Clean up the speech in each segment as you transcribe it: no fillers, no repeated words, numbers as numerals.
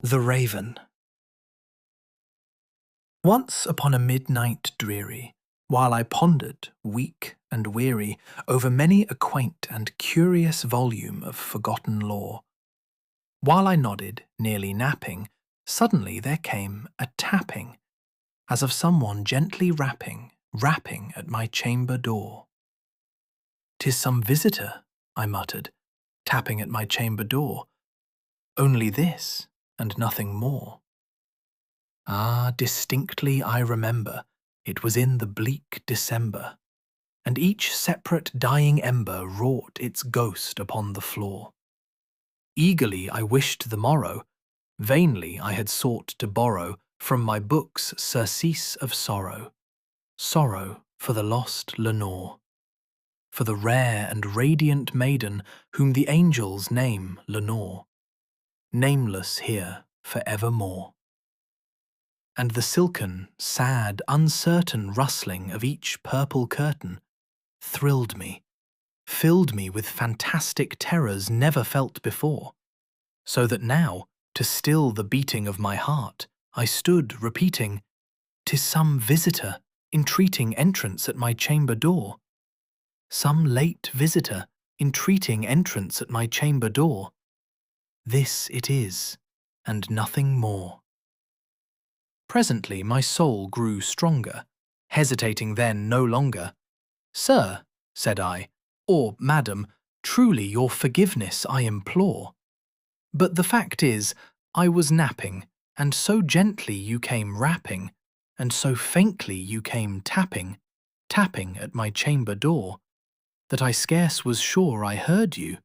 The Raven. Once upon a midnight dreary, while I pondered, weak and weary, over many a quaint and curious volume of forgotten lore, while I nodded, nearly napping, suddenly there came a tapping, as of someone gently rapping at my chamber door. "'Tis some visitor," I muttered, tapping at my chamber door. "Only this, and nothing more." Ah, distinctly I remember, it was in the bleak December, and each separate dying ember wrought its ghost upon the floor. Eagerly I wished the morrow, vainly I had sought to borrow from my books surcease of sorrow, sorrow for the lost Lenore, for the rare and radiant maiden whom the angels name Lenore, nameless here for evermore. And the silken, sad, uncertain rustling of each purple curtain thrilled me, filled me with fantastic terrors never felt before, so that now, to still the beating of my heart, I stood repeating, "'Tis some visitor entreating entrance at my chamber door. Some late visitor entreating entrance at my chamber door. This it is, and nothing more." Presently my soul grew stronger, hesitating then no longer. "Sir," said I, "or madam, truly your forgiveness I implore. But the fact is, I was napping, and so gently you came rapping, and so faintly you came tapping at my chamber door, that I scarce was sure I heard you."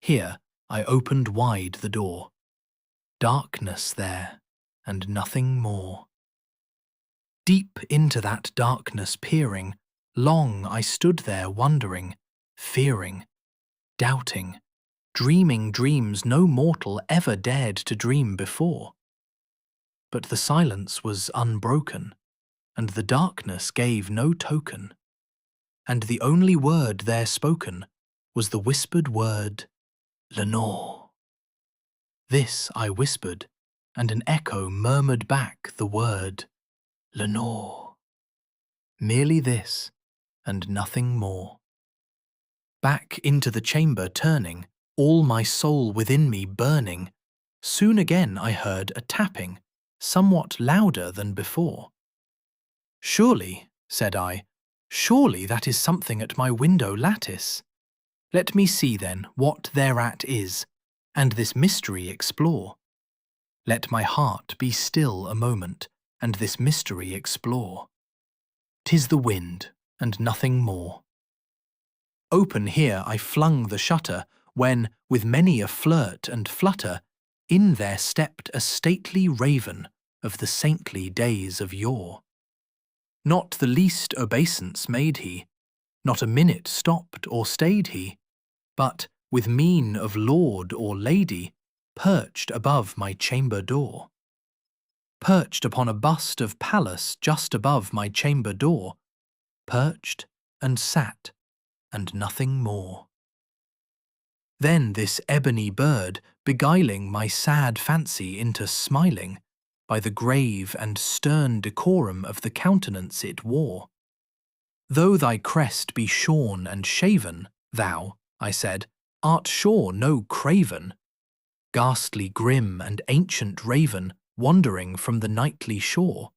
Here I opened wide the door. Darkness there, and nothing more. Deep into that darkness peering, long I stood there wondering, fearing, doubting, dreaming dreams no mortal ever dared to dream before. But the silence was unbroken, and the darkness gave no token, and the only word there spoken was the whispered word, "Lenore." This I whispered, and an echo murmured back the word, "Lenore." Merely this, and nothing more. Back into the chamber turning, all my soul within me burning, soon again I heard a tapping, somewhat louder than before. "Surely," said I, "surely that is something at my window lattice. Let me see then what thereat is, and this mystery explore. Let my heart be still a moment, and this mystery explore. 'Tis the wind, and nothing more." Open here I flung the shutter, when, with many a flirt and flutter, in there stepped a stately raven of the saintly days of yore. Not the least obeisance made he, not a minute stopped or stayed he, but, with mien of lord or lady, perched above my chamber door. Perched upon a bust of Pallas just above my chamber door, perched and sat, and nothing more. Then this ebony bird, beguiling my sad fancy into smiling, by the grave and stern decorum of the countenance it wore. "Though thy crest be shorn and shaven, thou," I said, "art sure no craven, ghastly grim and ancient raven, wandering from the nightly shore.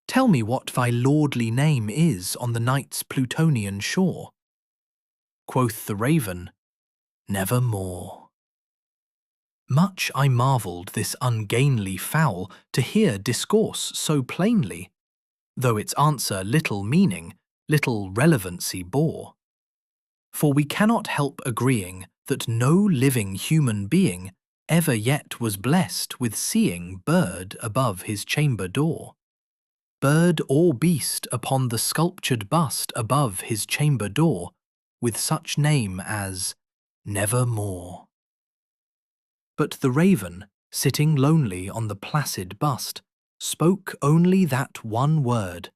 Tell me what thy lordly name is on the night's Plutonian shore." Quoth the raven, "Nevermore." Much I marvelled this ungainly fowl to hear discourse so plainly, though its answer little meaning, little relevancy bore. For we cannot help agreeing that no living human being ever yet was blessed with seeing bird above his chamber door, bird or beast upon the sculptured bust above his chamber door, with such name as Nevermore. But the raven, sitting lonely on the placid bust, spoke only that one word,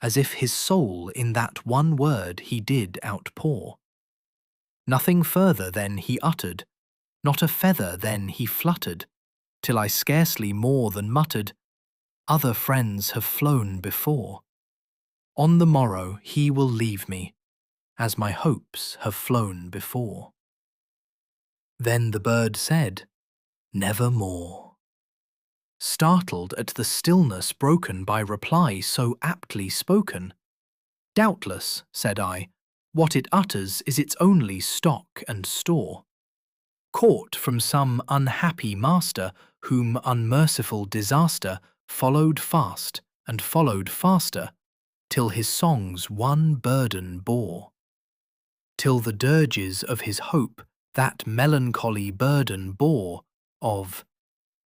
as if his soul in that one word he did outpour. Nothing further then he uttered, not a feather then he fluttered, till I scarcely more than muttered, "Other friends have flown before. On the morrow he will leave me, as my hopes have flown before." Then the bird said, "Nevermore." Startled at the stillness broken by reply so aptly spoken. "Doubtless," said I, "what it utters is its only stock and store. Caught from some unhappy master, whom unmerciful disaster followed fast and followed faster, till his songs one burden bore. Till the dirges of his hope that melancholy burden bore of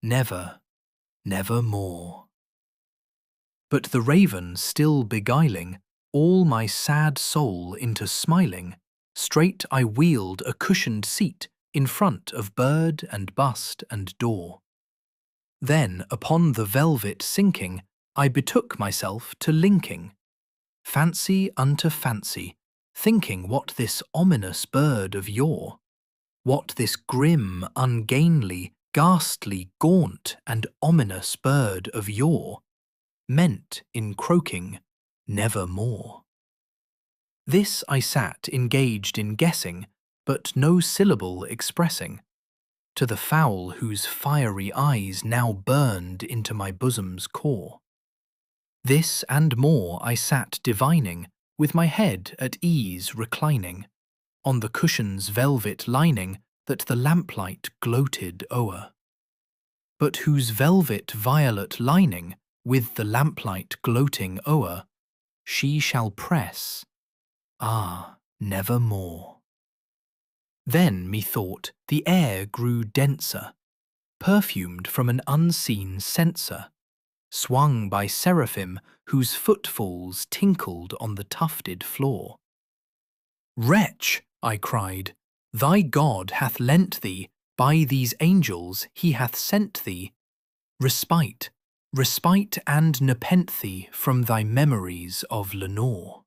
never, nevermore. But the raven still beguiling all my sad soul into smiling, straight I wheeled a cushioned seat in front of bird and bust and door. Then, upon the velvet sinking, I betook myself to linking fancy unto fancy, thinking what this ominous bird of yore, what this grim, ungainly, ghastly, gaunt, and ominous bird of yore meant in croaking nevermore. This I sat engaged in guessing, but no syllable expressing, to the fowl whose fiery eyes now burned into my bosom's core. This and more I sat divining, with my head at ease reclining, on the cushion's velvet lining that the lamplight gloated o'er, but whose velvet violet lining, with the lamplight gloating o'er, she shall press, nevermore. Then, methought, the air grew denser, perfumed from an unseen censer, swung by seraphim whose footfalls tinkled on the tufted floor. "Wretch," I cried, "thy God hath lent thee, by these angels he hath sent thee, respite, respite and nepenthe from thy memories of Lenore.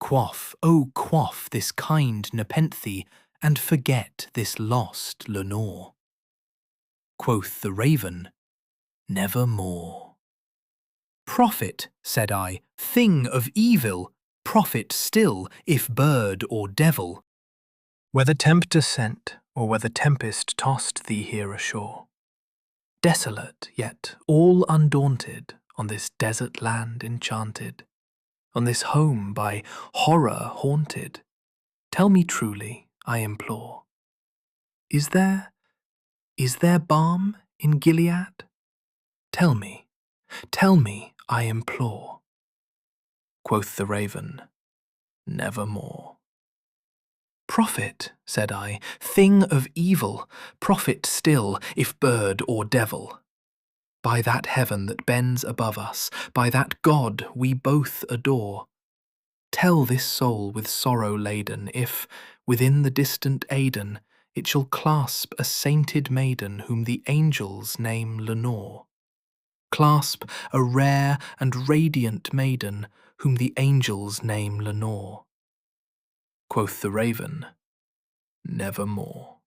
Quaff, oh quaff this kind nepenthe, and forget this lost Lenore." Quoth the raven, "Nevermore." "Prophet," said I, "thing of evil, prophet still, if bird or devil, whether tempter sent, or whether tempest tossed thee here ashore, desolate yet all undaunted, on this desert land enchanted, on this home by horror haunted, tell me truly, I implore, is there balm in Gilead? Tell me, I implore." Quoth the raven, "Nevermore." "Prophet," said I, "thing of evil, prophet still, if bird or devil, by that heaven that bends above us, by that God we both adore, tell this soul with sorrow laden if, within the distant Aidenn, it shall clasp a sainted maiden whom the angels name Lenore. Clasp a rare and radiant maiden whom the angels name Lenore." Quoth the raven, "Nevermore."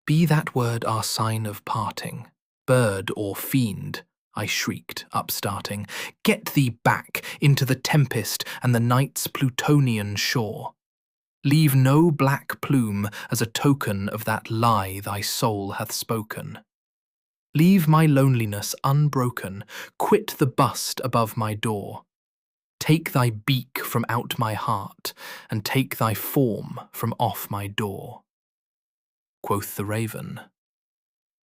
"Be that word our sign of parting, bird or fiend," I shrieked, upstarting, "get thee back into the tempest and the night's Plutonian shore. Leave no black plume as a token of that lie thy soul hath spoken. Leave my loneliness unbroken, quit the bust above my door. Take thy beak from out my heart, and take thy form from off my door." Quoth the raven,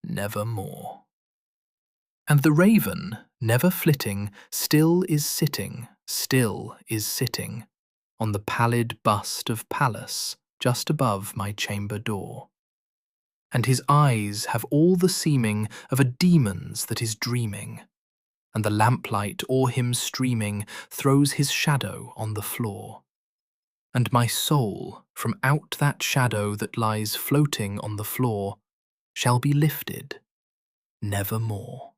"Nevermore." And the raven, never flitting, still is sitting, on the pallid bust of Pallas, just above my chamber door. And his eyes have all the seeming of a demon's that is dreaming, and the lamplight o'er him streaming throws his shadow on the floor. And my soul, from out that shadow that lies floating on the floor, shall be lifted nevermore.